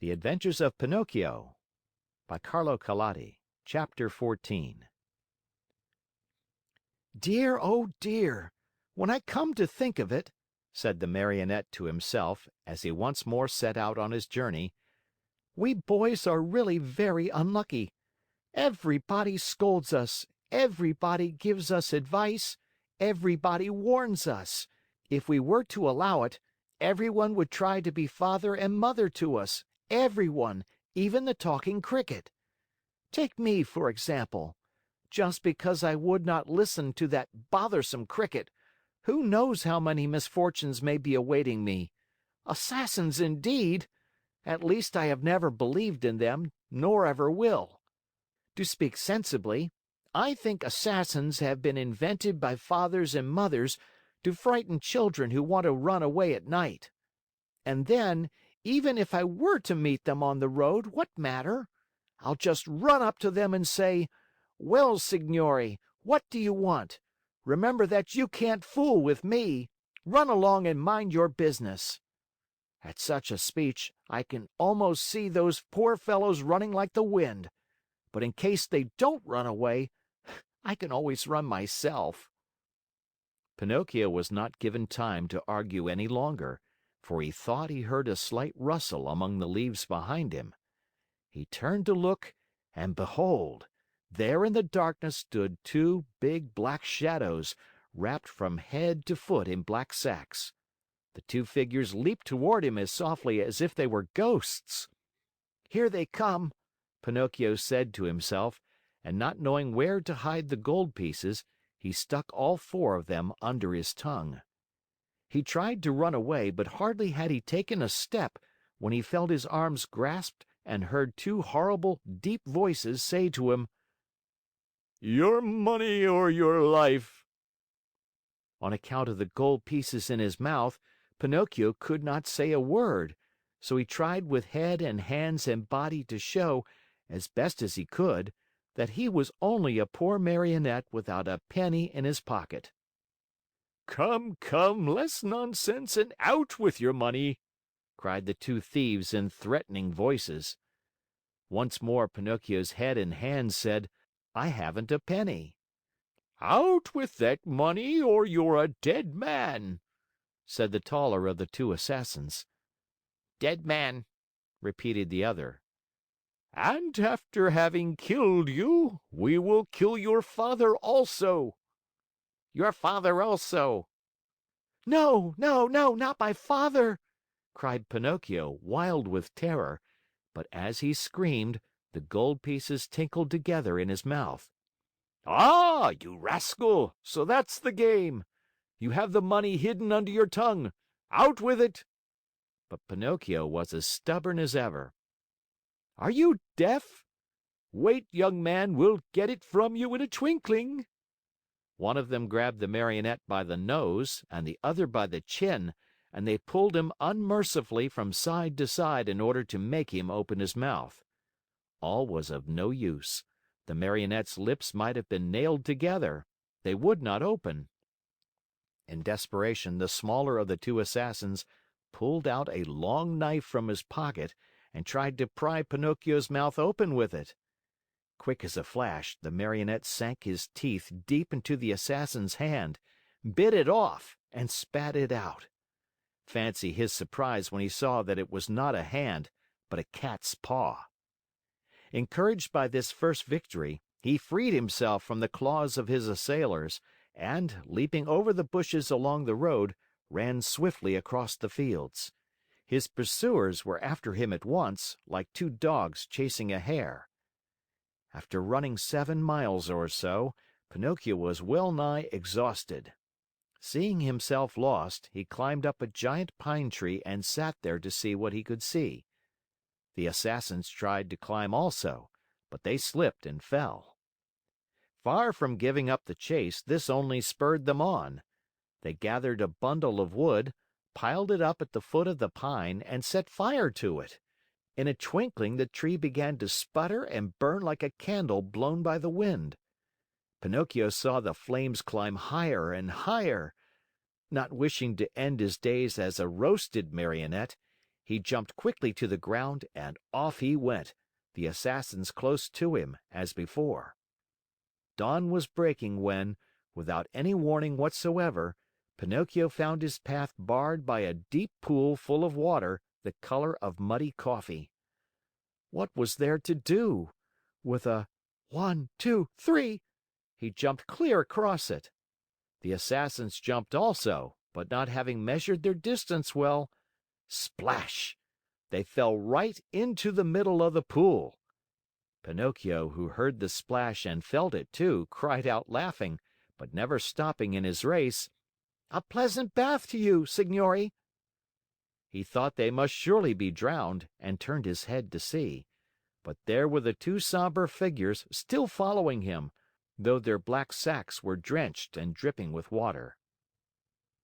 The Adventures of Pinocchio by Carlo Collodi. Chapter 14. "Dear, oh dear! When I come to think of it," said the Marionette to himself, as he once more set out on his journey, "we boys are really very unlucky. Everybody scolds us, everybody gives us advice, everybody warns us. If we were to allow it, everyone would try to be father and mother to us, everyone, even the talking cricket. Take me, for example. Just because I would not listen to that bothersome cricket, who knows how many misfortunes may be awaiting me? Assassins, indeed! At least I have never believed in them, nor ever will. To speak sensibly, I think assassins have been invented by fathers and mothers to frighten children who want to run away at night. And then, even if I were to meet them on the road, what matter? I'll just run up to them and say, 'Well, signori, what do you want? Remember that you can't fool with me. Run along and mind your business.' At such a speech, I can almost see those poor fellows running like the wind. But in case they don't run away, I can always run myself." Pinocchio was not given time to argue any longer, for he thought he heard a slight rustle among the leaves behind him. He turned to look, and behold! There in the darkness stood two big black shadows, wrapped from head to foot in black sacks. The two figures leaped toward him as softly as if they were ghosts. "Here they come," Pinocchio said to himself, and not knowing where to hide the gold pieces, he stuck all four of them under his tongue. He tried to run away, but hardly had he taken a step when he felt his arms grasped and heard two horrible, deep voices say to him, "Your money or your life." On account of the gold pieces in his mouth, Pinocchio could not say a word, so he tried with head and hands and body to show, as best as he could, that he was only a poor Marionette without a penny in his pocket. "Come, come, less nonsense and out with your money!" cried the two thieves in threatening voices. Once more Pinocchio's head and hands said, "I haven't a penny." "Out with that money or you're a dead man," said the taller of the two assassins. "Dead man," repeated the other. "And after having killed you, we will kill your father also." "Your father also." "No, no, no, not my father!" cried Pinocchio, wild with terror, but as he screamed, the gold pieces tinkled together in his mouth. "Ah, you rascal! So that's the game! You have the money hidden under your tongue. Out with it!" But Pinocchio was as stubborn as ever. "Are you deaf? Wait, young man, we'll get it from you in a twinkling." One of them grabbed the Marionette by the nose and the other by the chin, and they pulled him unmercifully from side to side in order to make him open his mouth. All was of no use. The Marionette's lips might have been nailed together. They would not open. In desperation, the smaller of the two assassins pulled out a long knife from his pocket and tried to pry Pinocchio's mouth open with it. Quick as a flash, the Marionette sank his teeth deep into the assassin's hand, bit it off, and spat it out. Fancy his surprise when he saw that it was not a hand, but a cat's paw. Encouraged by this first victory, he freed himself from the claws of his assailers and, leaping over the bushes along the road, ran swiftly across the fields. His pursuers were after him at once, like two dogs chasing a hare. After running 7 miles or so, Pinocchio was well nigh exhausted. Seeing himself lost, he climbed up a giant pine tree and sat there to see what he could see. The assassins tried to climb also, but they slipped and fell. Far from giving up the chase, this only spurred them on. They gathered a bundle of wood, piled it up at the foot of the pine, and set fire to it. In a twinkling, the tree began to sputter and burn like a candle blown by the wind. Pinocchio saw the flames climb higher and higher. Not wishing to end his days as a roasted Marionette, He jumped quickly to the ground and off he went, the Assassins close to him, as before. Dawn was breaking when, without any warning whatsoever, Pinocchio found his path barred by a deep pool full of water the color of muddy coffee. What was there to do? With a "One, two, three!" he jumped clear across it. The Assassins jumped also, but not having measured their distance well, splash! They fell right into the middle of the pool. Pinocchio, who heard the splash and felt it too, cried out laughing, but never stopping in his race: "A pleasant bath to you, signori!" He thought they must surely be drowned and turned his head to see. But there were the two somber figures still following him, though their black sacks were drenched and dripping with water.